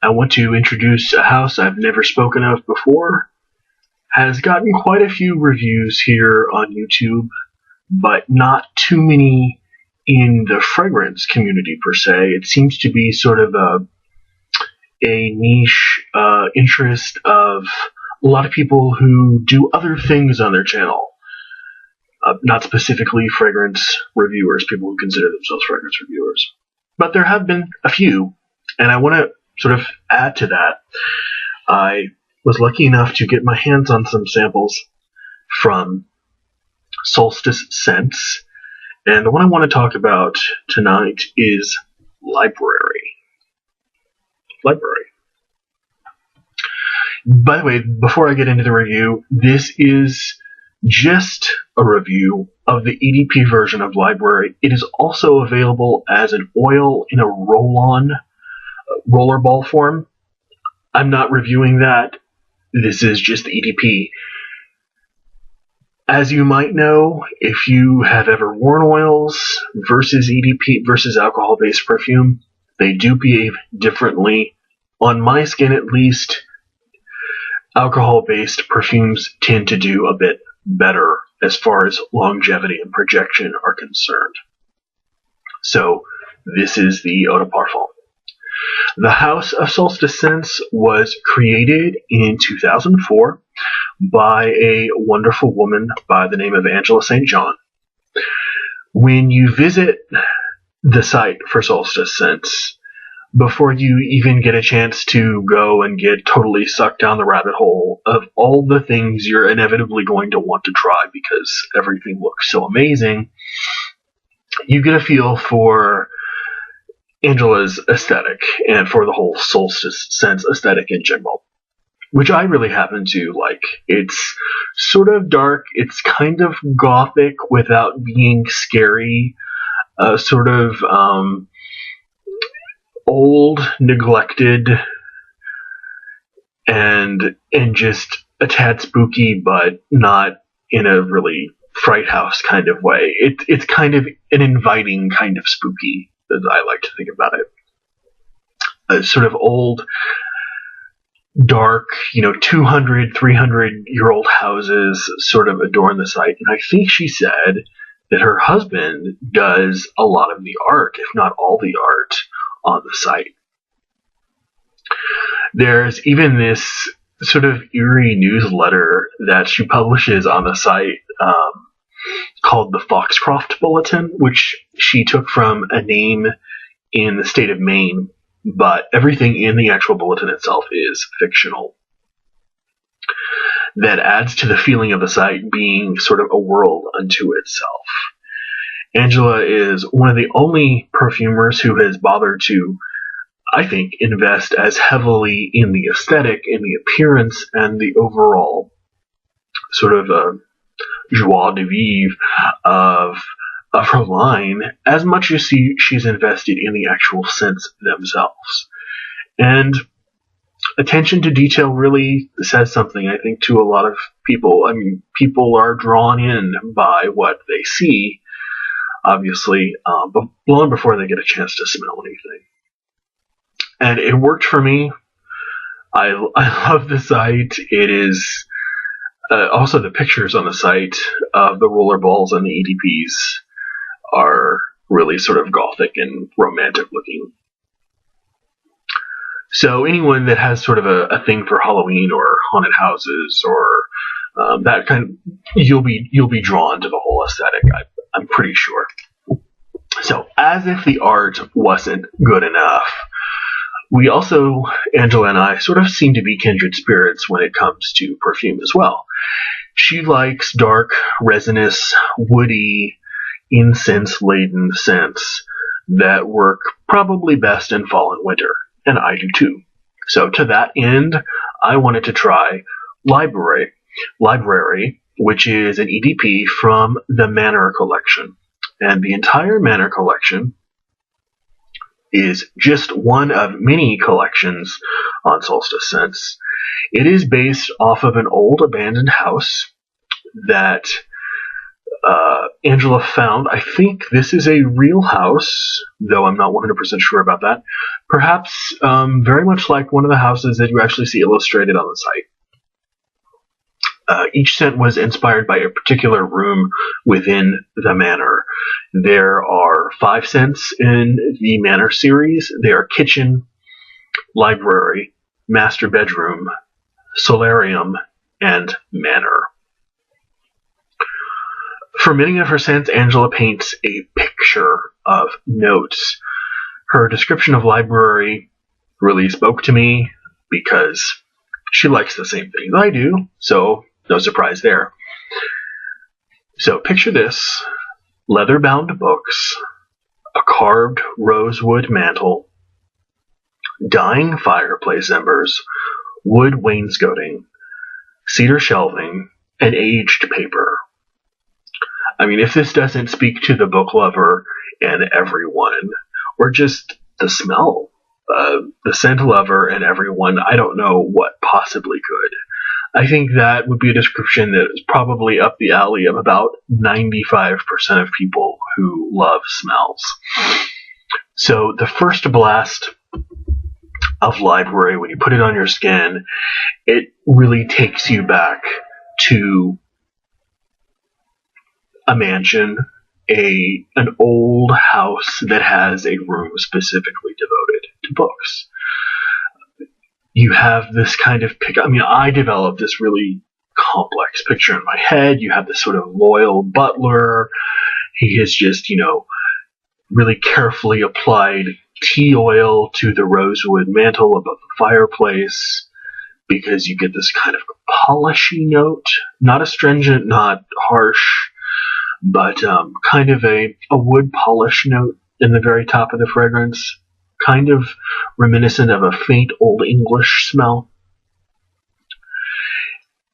I want to introduce a house I've never spoken of before. Has gotten quite a few reviews here on YouTube, but not too many in the fragrance community per se. It seems to be sort of a niche interest of a lot of people who do other things on their channel. Not specifically fragrance reviewers, people who consider themselves fragrance reviewers. But there have been a few, and I want to sort of add to that. I was lucky enough to get my hands on some samples from Solstice Sense, and the one I want to talk about tonight is Library. Library. By the way, before I get into the review, this is just a review of the EDP version of Library. It is also available as an oil in a roll-on rollerball form. I'm not reviewing that. This is just the EDP. As you might know, if you have ever worn oils versus EDP versus alcohol-based perfume, they do behave differently. On my skin, at least, alcohol-based perfumes tend to do a bit better as far as longevity and projection are concerned. So, this is the Eau de Parfum. The House of Solstice Sense was created in 2004 by a wonderful woman by the name of Angela St. John. When you visit the site for Solstice Sense, before you even get a chance to go and get totally sucked down the rabbit hole of all the things you're inevitably going to want to try because everything looks so amazing, you get a feel for Angela's aesthetic and for the whole Solstice Sense aesthetic in general, which I really happen to like. It's sort of dark, it's kind of gothic without being scary, sort of old, neglected, and just a tad spooky, but not in a really fright house kind of way. It's kind of an inviting kind of spooky, as I like to think about it. Sort of old, dark, 200, 300-year-old houses sort of adorn the site. And I think she said that her husband does a lot of the art, if not all the art, on the site. There's even this sort of eerie newsletter that she publishes on the site called the Foxcroft Bulletin, which she took from a name in the state of Maine, but everything in the actual bulletin itself is fictional. That adds to the feeling of the site being sort of a world unto itself. Angela is one of the only perfumers who has bothered to, I think, invest as heavily in the aesthetic, in the appearance, and the overall sort of joie de vivre of her line, as much as she's invested in the actual scents themselves. And attention to detail really says something, I think, to a lot of people. I mean, people are drawn in by what they see, obviously, but long before they get a chance to smell anything. And it worked for me. I love the site. It is also the pictures on the site of the rollerballs and the EDPs are really sort of gothic and romantic looking. So anyone that has sort of a thing for Halloween or haunted houses or that kind of, you'll be drawn to the whole aesthetic. I'm pretty sure. So as if the art wasn't good enough, we also, Angela and I, sort of seem to be kindred spirits when it comes to perfume as well. She likes dark, resinous, woody, incense-laden scents that work probably best in fall and winter, and I do too. So to that end, I wanted to try Library, which is an EDP from the Manor collection. And the entire Manor collection is just one of many collections on Solstice Sense. It is based off of an old abandoned house that Angela found, I think this is a real house, though I'm not 100% sure about that. Perhaps very much like one of the houses that you actually see illustrated on the site. Each scent was inspired by a particular room within the manor. There are 5 scents in the Manor series. They are kitchen, library, master bedroom, solarium, and manor. For many of her scents, Angela paints a picture of notes. Her description of library really spoke to me because she likes the same things I do, so no surprise there. So picture this: leather-bound books, a carved rosewood mantel, dying fireplace embers, wood wainscoting, cedar shelving, and aged paper. I mean, if this doesn't speak to the book lover and everyone, or just the smell, the scent lover and everyone, I don't know what possibly could. I think that would be a description that is probably up the alley of about 95% of people who love smells. So the first blast of library, when you put it on your skin, it really takes you back to a mansion, an old house that has a room specifically devoted to books. You have this kind of I developed this really complex picture in my head. You have this sort of loyal butler. He has just, really carefully applied tea oil to the rosewood mantle above the fireplace, because you get this kind of polishy note, not astringent, not harsh, but kind of a wood polish note in the very top of the fragrance, kind of reminiscent of a faint Old English smell.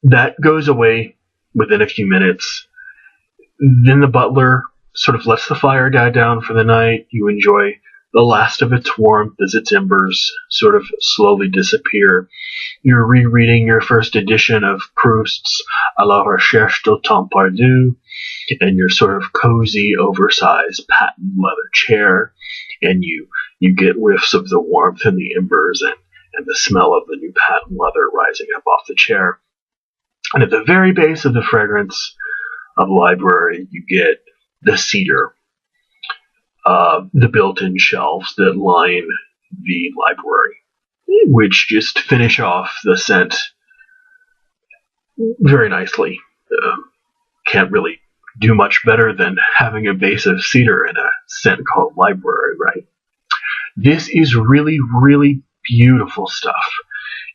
That goes away within a few minutes. Then the butler sort of lets the fire die down for the night. You enjoy the last of its warmth as its embers sort of slowly disappear. You're rereading your first edition of Proust's À la recherche du temps perdu, and your sort of cozy, oversized patent leather chair, and you get whiffs of the warmth and the embers and the smell of the new patent leather rising up off the chair. And at the very base of the fragrance of library, you get the cedar, the built-in shelves that line the library, which just finish off the scent very nicely. Can't really do much better than having a base of cedar in a scent called library, right? This is really, really beautiful stuff.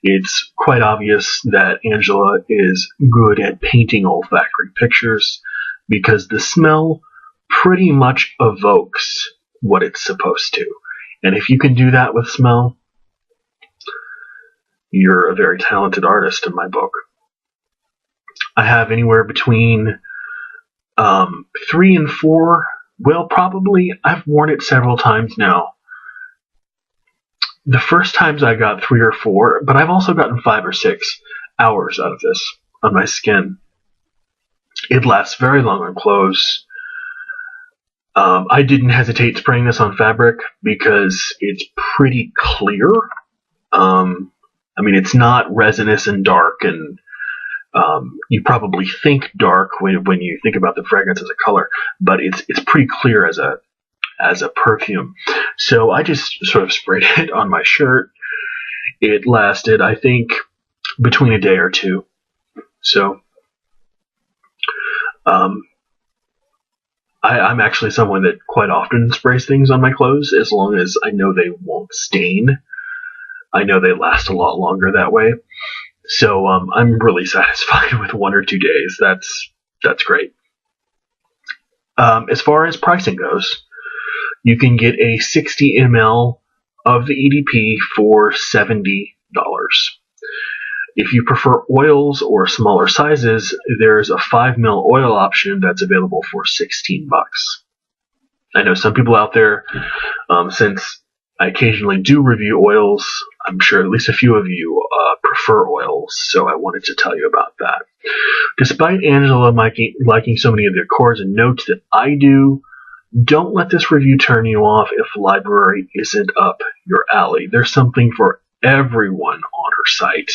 It's quite obvious that Angela is good at painting olfactory pictures, because the smell pretty much evokes what it's supposed to. And if you can do that with smell, you're a very talented artist in my book. I have anywhere between 3 and 4. Well, probably. I've worn it several times now. The first times I got 3 or 4, but I've also gotten 5 or 6 hours out of this on my skin. It lasts very long on clothes. I didn't hesitate spraying this on fabric because it's pretty clear. It's not resinous and dark, and you probably think dark when you think about the fragrance as a color, but it's pretty clear as a perfume. So I just sort of sprayed it on my shirt. It lasted, I think, between a day or two. So I'm actually someone that quite often sprays things on my clothes, as long as I know they won't stain. I know they last a lot longer that way. So I'm really satisfied with 1 or 2 days. That's great. As far as pricing goes, you can get a 60 ml of the EDP for $70. If you prefer oils or smaller sizes, there's a 5 ml oil option that's available for $16. I know some people out there, since I occasionally do review oils, I'm sure at least a few of you prefer oils, so I wanted to tell you about that. Despite Angela liking so many of the accords and notes that I do, don't let this review turn you off if library isn't up your alley. There's something for everyone on her site,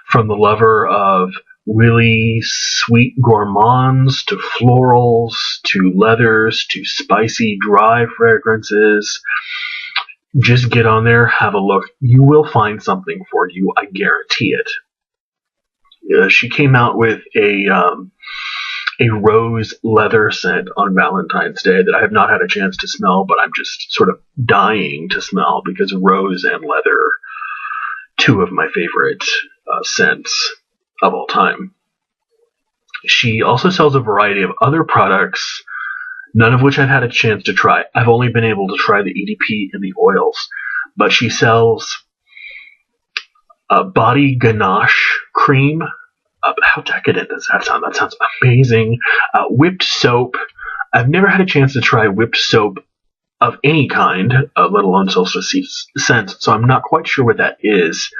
from the lover of really sweet gourmands to florals to leathers to spicy dry fragrances. Just get on there, have a look. You will find something for you, I guarantee it. She came out with a rose leather scent on Valentine's Day that I have not had a chance to smell, but I'm just sort of dying to smell, because rose and leather, two of my favorite scents of all time. She also sells a variety of other products, none of which I've had a chance to try. I've only been able to try the EDP and the oils, but she sells body ganache cream. How decadent does that sound? That sounds amazing. Whipped soap. I've never had a chance to try whipped soap of any kind, let alone Solstice Sense, so I'm not quite sure what that is,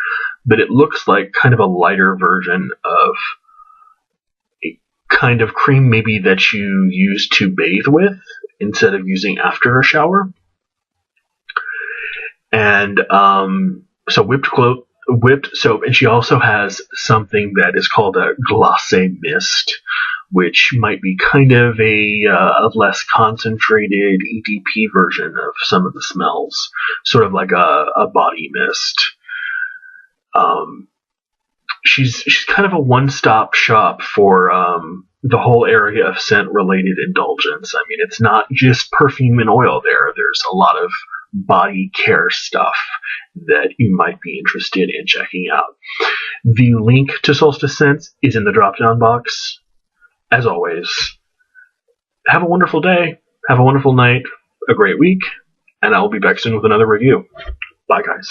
but it looks like kind of a lighter version of a kind of cream maybe that you use to bathe with instead of using after a shower. And so whipped soap, and she also has something that is called a glacé mist, which might be kind of a less concentrated EDP version of some of the smells, sort of like a body mist. She's kind of a one-stop shop for the whole area of scent-related indulgence. I mean, it's not just perfume and oil there. There's a lot of body care stuff that you might be interested in checking out. The link to Solstice Sense is in the drop-down box. As always, have a wonderful day, have a wonderful night, a great week, and I will be back soon with another review. Bye, guys.